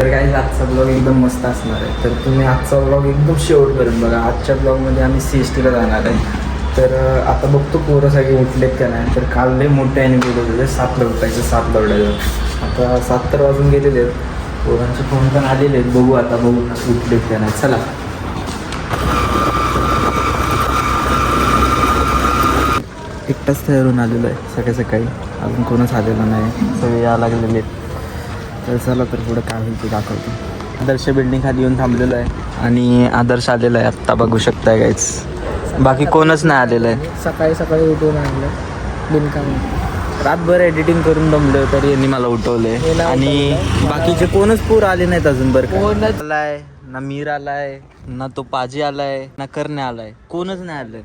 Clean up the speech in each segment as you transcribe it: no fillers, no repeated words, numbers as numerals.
तर काही आजचा ब्लॉग एकदम मस्त असणार आहे, तर तुम्ही आजचा ब्लॉग एकदम शेवटपर्यंत बघा. आजच्या ब्लॉगमध्ये आम्ही CSTला जाणार आहे. तर आता बघतो पोरं सगळे उठलेत का नाही. तर काल लय मोठे आणि बोलत होते 7ला उठायचं 7ला उठायचं. आता 7 तर वाजून गेलेले आहेत. पोरांचे फोन पण आलेले आहेत. बघू आता उठलेत का नाही. चला एकटाच तयार होऊन आलेलो आहे सकाळी. अजून कोणच आलेलं नाही. सगळे यायला लागलेले आहेत. तर चला तर पुढं काय होईल ते दाखवतो. आदर्श बिल्डिंग खाली येऊन थांबलेलो आहे आणि आदर्श आलेला आहे आत्ता, बघू शकताय गाईच. बाकी कोणच नाही आलेलं आहे. सकाळी उठून आणलं बिनकाम. रातभर एडिटिंग करून दमलो तरी यांनी मला उठवले आणि बाकीचे कोणच पूर आले नाहीत अजून. बरं कोणच आलाय ना, मीर आलाय ना, तो पाजी आलाय ना, करणे आलाय, कोणच नाही आलंय.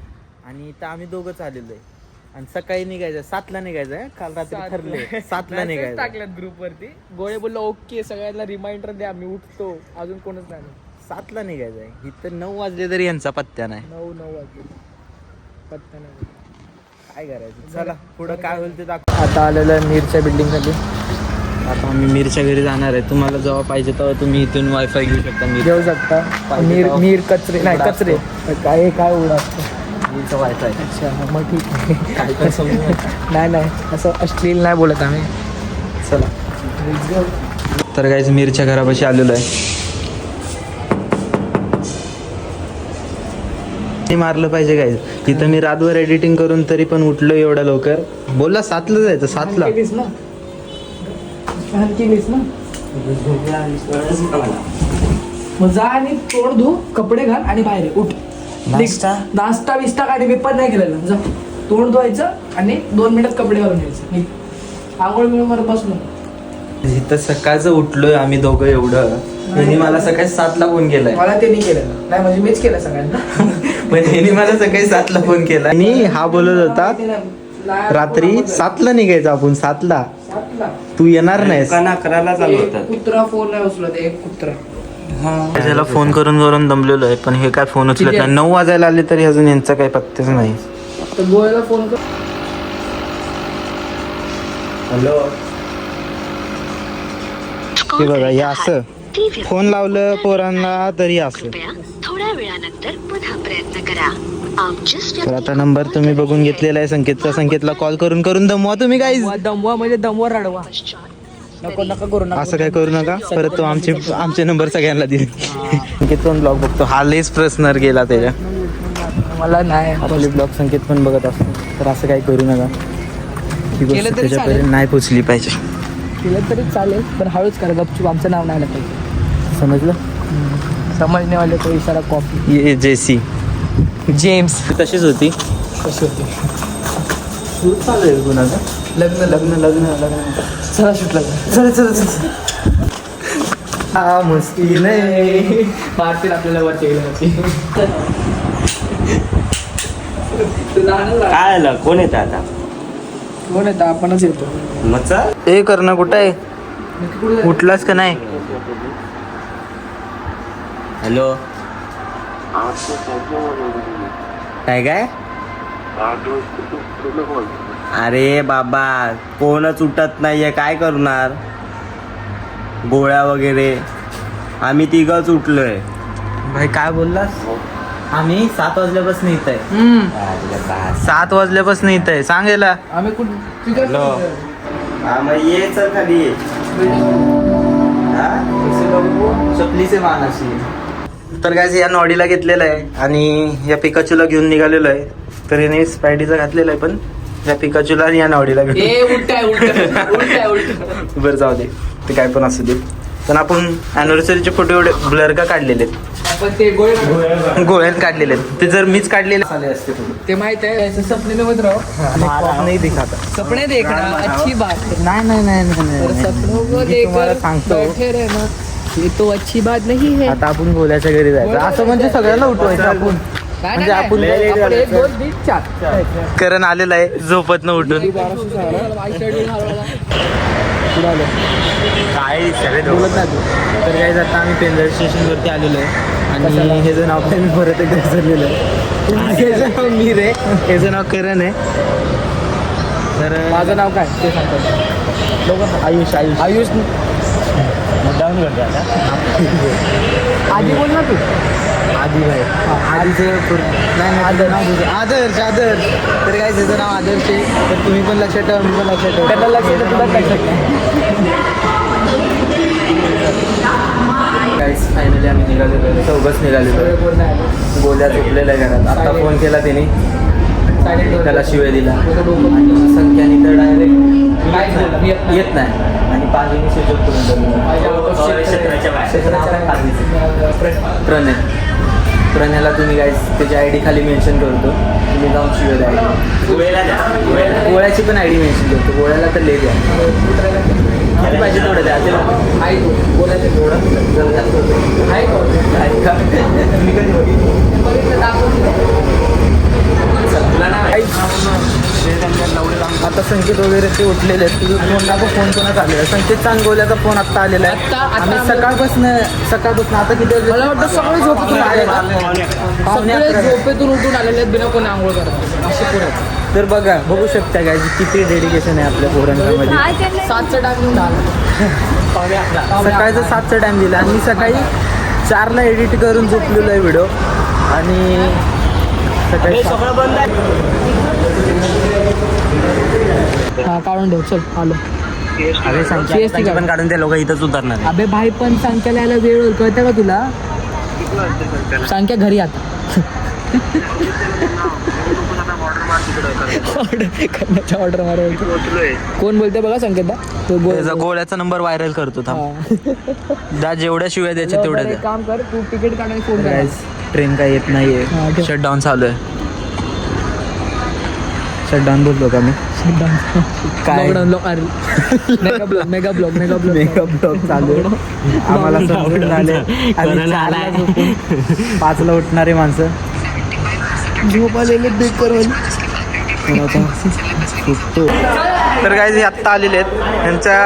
आणि इथं आम्ही दोघंच आलेलो आहे. आणि सकाळी निघायचं 7ला निघायचं आहे. काल रात्री ठरले 7ला निघायचं. टाकल्यात ग्रुप वरती. गोळे बोललो ओके, सगळ्यांना रिमाइंडर द्या, मी उठतो. अजून कोणच नाही. 7ला निघायचं आहे. इथं 9 वाजले तरी यांचा पत्त्या नाही. 9 वाजले पत्ता नाही. काय करायचं. चला पुढं काय होईल ते दाखव. आता आलेलं मीरच्या बिल्डिंग खाली. आता आम्ही मीरच्या घरी जाणार आहे. तुम्हाला जेव्हा पाहिजे तेव्हा तुम्ही इथून वायफाय घेऊ शकता. घेऊ शकता. मीर कचरे नाही, कचरे काय उडा मीरचा वायफाय. अच्छा मग ठीक आहे. काय पण समजून नाही असं अश्लील नाही बोलत आम्ही. चला तर काहीच मीरच्या घरापाशी आलेलो आहे. मारलं पाहिजे काय. इथं मी रातभर एडिटिंग करून तरी पण उठलो एवढ्या लवकर. बोलला 7ला जायचं. 7ला मग जा आणि तोंड धु, कपडे घाल आणि बाहेर उठ. नाश्ता बिस्टा काय मी पण नाही केलेलं. जा तोंड धुवायचं आणि 2 मिनिटात कपडे घालून यायचं. आंघोळ मिळून मला बसलो. इथं सकाळचं उठलोय आम्ही दोघं एवढं. त्यांनी मला सकाळी 7ला फोन केलाय. मला त्यांनी केलं नाही, म्हणजे मीच केलं सगळ्यांना. पण यांनी मला सकाळी 7ला फोन केला आणि हा बोलत होता रात्री 7ला निघायचं आपण. 7ला तू येणार नाहीस. 11ला चालू होतात. कुत्रा फोन नाही उचलत. एक कुत्रा त्याला फोन करून दमलेलो आहे, पण हे काय फोन उचलत नाही. 9 वाजायला आले तरी अजून यांचा काही पत्तेच नाही. तर गोव्याला फोन कर. हॅलो हे बघा, हे असं फोन लावलं पोरांना तरी असं. थोड्या वेळानंतर पुन्हा प्रयत्न करा. तर आता नंबर तुम्ही बघून घेतलेला आहे संकेतचा. संकेतला कॉल करून दमवा तुम्ही काय. दमवा म्हणजे दमवा रडवा. नका करू नका. असं काय करू नका. परत तो आमचे नंबर सगळ्यांना दिले. संकेतून ब्लॉग बघतो. हा लेस प्रश्नर गेला त्याच्या. मला नाही आपले ब्लॉग संकेत पण बघत असतो. तर असं काही करू नका. ही गोष्ट तरी त्याच्यापर्यंत नाही पोचली पाहिजे. केलं तरी चालेल, पण हळूच करा. गपचूप आमचं नाव नाही आलं पाहिजे. समजलं. समजणे वाले तो इशारा कॉपी. ये जेसी जेम्स तशीच होती. कशी होती. शूट चालू आहे कुणाचं. लग्न चला शूट चल हा मस्ती नाही. मारतील आपल्याला वरती गेल्यावरती. काय आलं, कोण येतं आता. कोण येतं, आपणच येतो. मग चल. ए करणं कुठं आहे. उठलास का नाही. हॅलो काय अरे बाबा कोणच उठत नाहीये, काय करणार. गोळ्या वगैरे आम्ही 3घच उठलोय. भाई काय बोललास. आम्ही 7 वाजल्यापासून इथं आहे. 7 वाजल्यापासून इथं आहे. सांगायला आम्ही हॅलो हा मग ये चल खाली ये. चपलीचे मानाशी. तर काय या नॉडीला घेतलेलं आहे आणि या पिकाचूला घेऊन निघालेलो आहे. तर याने स्पायडीचा घातलेला आहे, पण या पिकाचूला आणि या नॉडीला घेऊन बरं जाऊ दे. ते काय पण असू दे. पण आपण अॅनिव्हर्सरीचे फोटो एवढे ब्लर का काढलेले आहेत. ते गोळ्यात काढलेले आहेत. ते जर मीच काढलेले झाले असते ते माहित आहे. सपने में मत रहो. नाही दिखाता. सपने देखना अच्छी बात है. नाही सपनों को तुम्हाला देखकर सांगतो. बैठे रहना ये तो अच्छी बात नहीं है. आता आपण गोळ्याच्या घरी जायचं. असं म्हणजे सगळ्याला उठवायचं आपण. म्हणजे आपण 1 2 3 4 करण आलेला आहे झोपत न उठून. काय सगळे बोलत नाही तू. तर काय आता आम्ही पेंदर स्टेशनवरती आलेलो आहे आणि हे जे नाव काय मी परत एकदा विसरलेलं आहे. हेचं नाव मीर आहे, हेचं नाव करण आहे. तर माझं नाव काय ते सांगतो. आयुष आयुष आधी बोल ना तू. आधी भाई आधीचे नाही आदर आदर्श आदर्श तर काय त्याचं नाव आदर्श आहे. तर तुम्ही पण लक्षात ठेवा, मी पण लक्षात ठेवा. त्याला लक्षात तुला लक्षात गाईस फायनली आम्ही निघालेलो, चौघच निघालेलो. गोल्या झोपलेला आहे घरात. आता फोन केला त्याने, त्याला शिवाय दिला आणि संख्याने तर डायरेक्ट येत नाही आणि पाणीने स्विच ऑफ करून प्रणय. प्रणयला तुम्ही गाईस त्याची आय डी खाली मेन्शन करतो, तुम्ही जाऊन शिवाय द्या. गोळ्याची पण आय डी मेन्शन करतो. गोळ्याला तर ले द्या, किती पाहिजे तेवढं द्या. आहे तू बोलायचं एवढं जर जास्त होतं. आहे का आहे का? तुम्ही कधी बघितलं? आता संकेत वगैरे ते उठलेले आहेत. तुझं फोन दाखव, फोन कोणाचा आलेला आहे? संकेत चांगोल्याचा फोन आत्ता आलेला आहे. आम्ही सकाळपासून आता किती मला वाटतं सगळे झोपेतून आले सगळे झोपेतून उठून आलेले आहेत बिना कोणी आंघोळ करतात असे पुढे. तर बघू शकता काय किती डेडिकेशन आहे आपल्या पोरांमध्ये. 7चा टाइम घेऊन आला. सकाळचं 7चा टाइम दिला आणि सकाळी 4ला एडिट करून झोपलेलो आहे व्हिडिओ आणि सकाळी हा काढून ठेव चल आलो. संख्या पण काढून ते लोक इथंच उतरणार. अबे भाई पण संख्याला यायला वेळ होईल कळतं का तुला? संख्या घरी आता ऑर्डर मार. कोण बोलते बघा संकेत गोळ्याचा नंबर व्हायरल करतो थांब. जेवढ्या शिवाय द्यायच्या तेवढ्या द्या. काम कर तू तिकीट काढायला फोन कर. ट्रेन काय येत नाहीये, शटडाऊन चालू आहे. शटडाऊन बोललो का मी? काय मेगा ब्लॉग चालू आहे. आम्हाला समजून झाले आणि 4ला झोपून 5ला उठणारे माणसं झोप आलेले बेक करून. तर काय आत्ता आलेले आहेत, त्यांच्या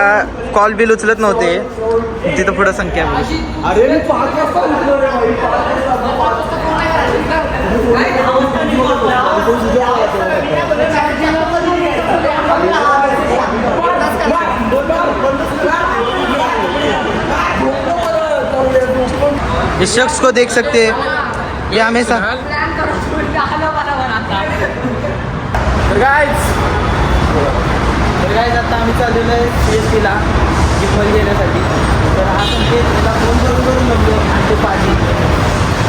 कॉल बिल उचलत नव्हते. तिथं पुढं संख्या इस शख्स को देख सकते हैं, ये हमेशा गाइस आता आम्ही चाललेलो आहे CSTला जिपमध्ये येण्यासाठी. तर हा संकेत त्याला फोन करून म्हणतो आणि ते पाणी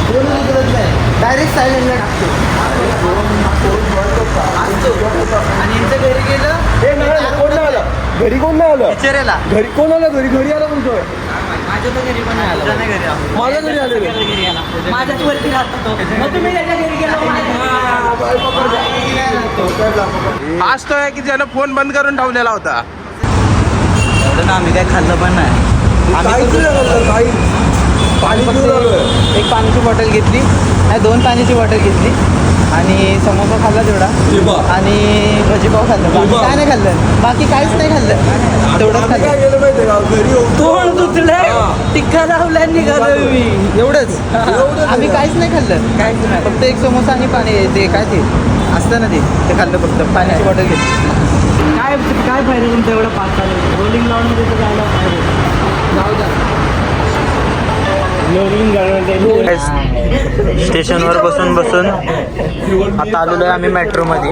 फोन उचलत नाही, डायरेक्ट सायलेंटला टाकतो आणि यांच्या घरी गेलं. कोण नाही आलं घरी? कोण नाही आलं विचारायला? घरी कोण आलं? घरी आला म्हणतोय. माझ्या तर घरी पण नाही आलं. माझ्या घरी आलं, माझ्याच वरती राहतो. मग तुम्ही त्याच्या घरी गेला? आज तो आहे की ज्यानं फोन बंद करून ठेवलेला होता. एवढं ना आम्ही काय खाल्लं पण नाही. एक पाण्याची बॉटल घेतली, नाही 2 पाण्याची बॉटल घेतली आणि समोसा खाल्ला तेवढा आणि भजीपाव खाल्लं. बाकी काय नाही खाल्लं, बाकी काहीच नाही खाल्लं, तेवढंच खाल्लं. तोंड दुखलं, टिक्का लावला निघालो मी, एवढंच. आम्ही काहीच नाही खाल्लं, काहीच नाही. फक्त एक समोसा आणि पाणी, ते काय ते असतं ना ते खाल्लं. फक्त पाण्याची बॉटल घेतली. काय फायदा तुमचा एवढा पाच चालू रोलिंग लावून जायला जाऊ द्या. स्टेशनवर बसून आता आलेलो आहे आम्ही मेट्रोमध्ये.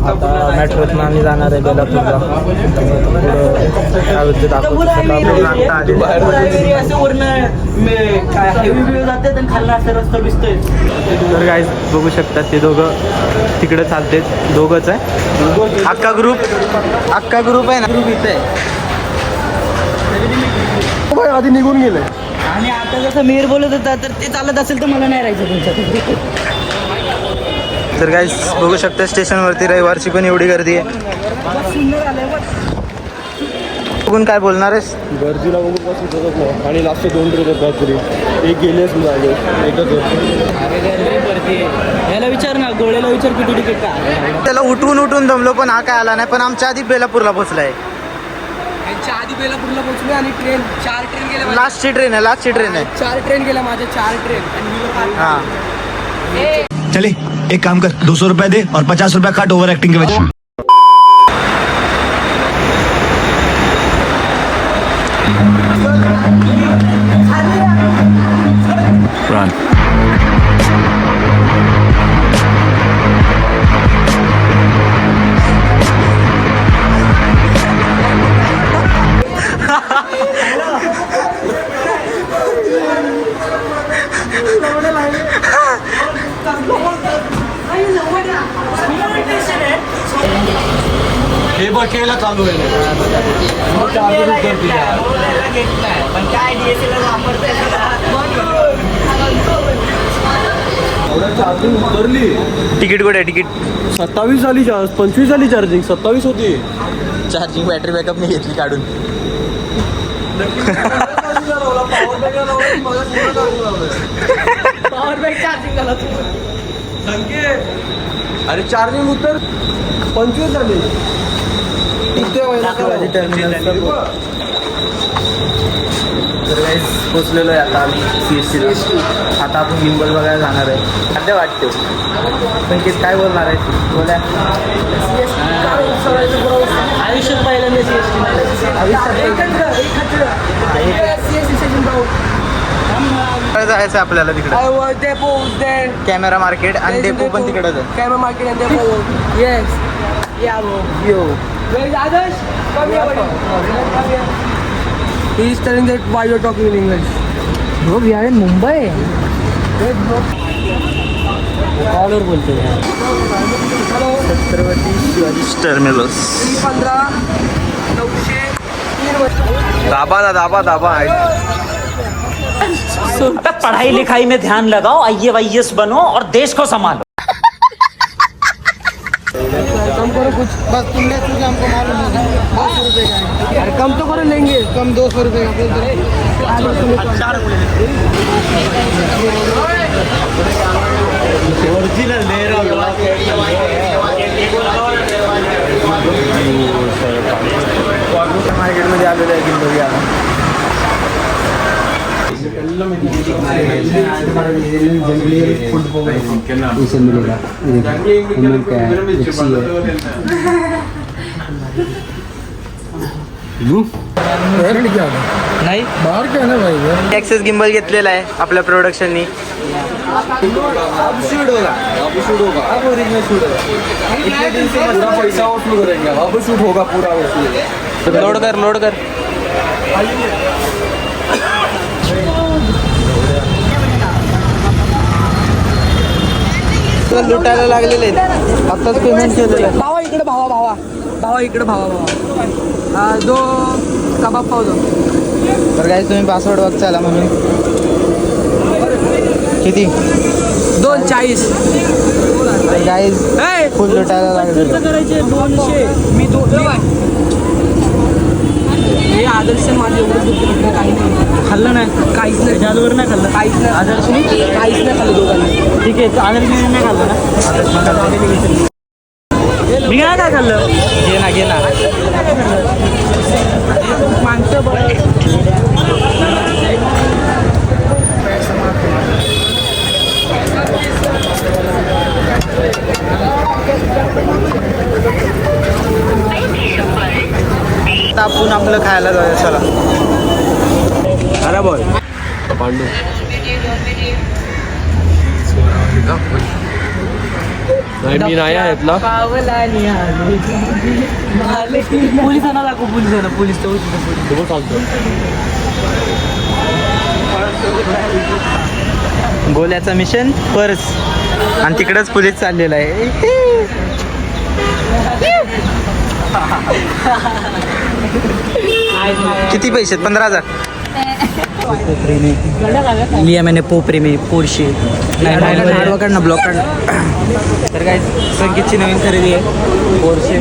आता मेट्रोतून आम्ही जाणार आहे बेलापूरला. तर गाईज बघू शकतात ते दोघं तिकडे चालतात, दोघंच आहे. अख्खा ग्रुप आहे ना, ग्रुप इथे आधी निघून गेले. आणि आता जसं मेयर बोलत होता तर ते चालत असेल तर मला नाही राहायचं तुमच्या. तर गाईज बघू शकता स्टेशनवरती रविवारची पण एवढी गर्दी आहे. बघून काय बोलणार आहेस? गर्दीला बघून कसं सुचत नाही आणि लास्ट 2 ट्रेन येतात तरी एक गेलेच नाही, एकच याला विचार ना, गोळ्याला विचार किती तिकीट का. त्याला उठून दमलो पण हा काय आला नाही. पण आमच्या आधी बेलापूरला पोहोचलाय. यांच्या आधी बेलापूरला पोहोचलो आणि 4 ट्रेन गेल्या. लास्टची ट्रेन आहे. 4 ट्रेन गेल्या माझ्या, 4 ट्रेन. हाँ चले एक काम कर, 200 रुपए दे और 50 रुपया काट ओवर एक्टिंग के वजह। हे बघायला चालू आहे चार्जिंग उतरली. तिकीट कुठे आहे तिकीट? 27 झाली 25 झाली चार्जिंग, 27 होती. चार्जिंग बॅटरी बॅकअप नाही घेतली काढून. पॉवर बँक चार्जिंग झाला अरे चार्जिंग उतर 25 झाली. तर गाईस पोचलेलो आहे आता आम्ही CST. आता आपण गिंबल बघायला जाणार आहे. सध्या वाटते संकेत काय बोलणार आहे? बोला. आयुष्यात पहिल्यांदा जायचं आपल्याला तिकडे कॅमेरा मार्केट आणि डेपो पण तिकडे camera market and depot. Yes. Yeah, bro. Yo. Where is Adarsh? Come here, buddy. He is telling that why you are talking in English. Bro, we are in Mumbai. Wait, bro. कॉलवर बोलतोय. Chhatrapati Shivaji terminus. 15 900 दाबा दाबा दाबा. पढ़ाई लिखाई में ध्यान लगाओ, IAS बनो और देश को संभालो. कम करो कुछ. बस तुमने तुझे हमको मालूम है 200 रुपये का है. यार कम तो करो लेंगे. कम 200 रुपये का. ओरिजिनल मार्केटमध्ये आलेलो आहे गिंबल घ्यायला. इसे मिलेगा उमर का है एक्सी है नाही बाहर क्या ना भाई. ॲक्सेस गिंबल घेतलेला आहे आपल्या प्रोडक्शननी. शूट होगा अब ओरिजिनल शूट होगा. इतने दिन से पूरा पैसा वसूल करेंगे अब शूट होगा पूरा वसूल. लोड कर. लुटायला लागलेले आहेत. आताच पेमेंट केलेलं आहे. भावा इकडे भावा इकडे भावा. दो कबाब पाव दो. तर काय तुम्ही पासवर्ड बघ चला म्हणून किती 240. गाईज फुल लुटायला लागलेलं. करायचे 200. मी हे आदर्श माझे एवढं दुखतं काही नाही खाल्लं नाही. काहीच नाही. जादूवर नाही खाल्लं. काहीच नाही. आदर्श काहीच नाही खाल्लं दोघांनी. ठीक आहे. आदर्श नाही खाल्लं ना. मी काय खाल्लं. घे ना माणसं बघ. आता आपण आपलं खायला जाऊया चला. अरे बॉय पांडू नाही मी नाही आहे इथला. पोलिसांना दाखव. पोलीस तो चालतो. गोल्याचा मिशन पर्स आणि तिकडच पोलीस चाललेला आहे. किती पैसे? 15,000 लिया मैंने पोपरे में पोर्शे. काढ ब्लॉक काढ. तर काय संकेतची नवीन खरेदी आहे पोर्शे.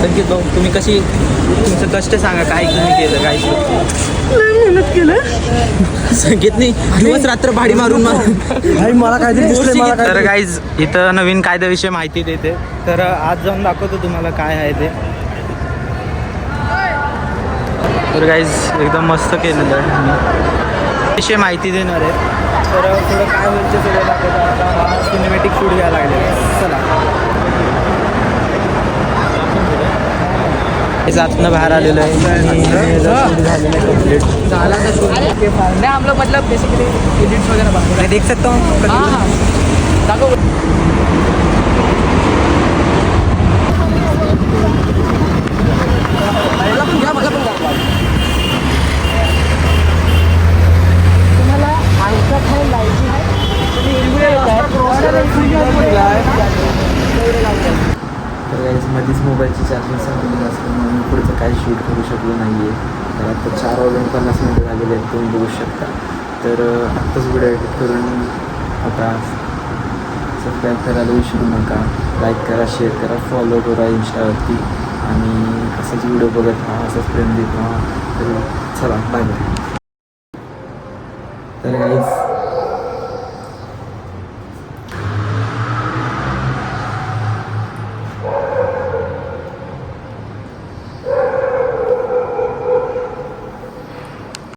संकेत भाऊ तुम्ही कशी तुमचं कष्ट सांगा काय तुम्ही केलं काय मेहनत केलं. संकेतने दिवस रात्र भाडी मारून मला काहीतरी दिसलंय मला तर गाईज इथं नवीन कायद्याविषयी माहिती देते. तर आज जाऊन दाखवतो तुम्हाला काय आहे ते. तर गाईज एकदम मस्त केलेलं आहे. विषयी माहिती देणार आहे. तर थोडं काय होईल ते सगळं दाखवतो. आता सिनेमॅटिक शूट घ्यायला लागले. चला आतनं बाहेर आलेलं आहे. झाला था शूट. नहीं हम लोग मतलब बेसिकली एडिट्स वगैरह बात. मैं देख सकता हूँ. हाँ दाखव. वाजून 50 मिनिटं झालेले आहेत, तुम्ही बघू शकता. तर आत्ताच व्हिडिओ एडिट करून आता सबस्क्राईब करायला विसरू नका. लाईक करा, शेअर करा, फॉलो करा इंस्टावरती आणि असंच व्हिडिओ बघत राहा, असंच प्रेम देत राहा. तर चला बाय बाय. तर काहीच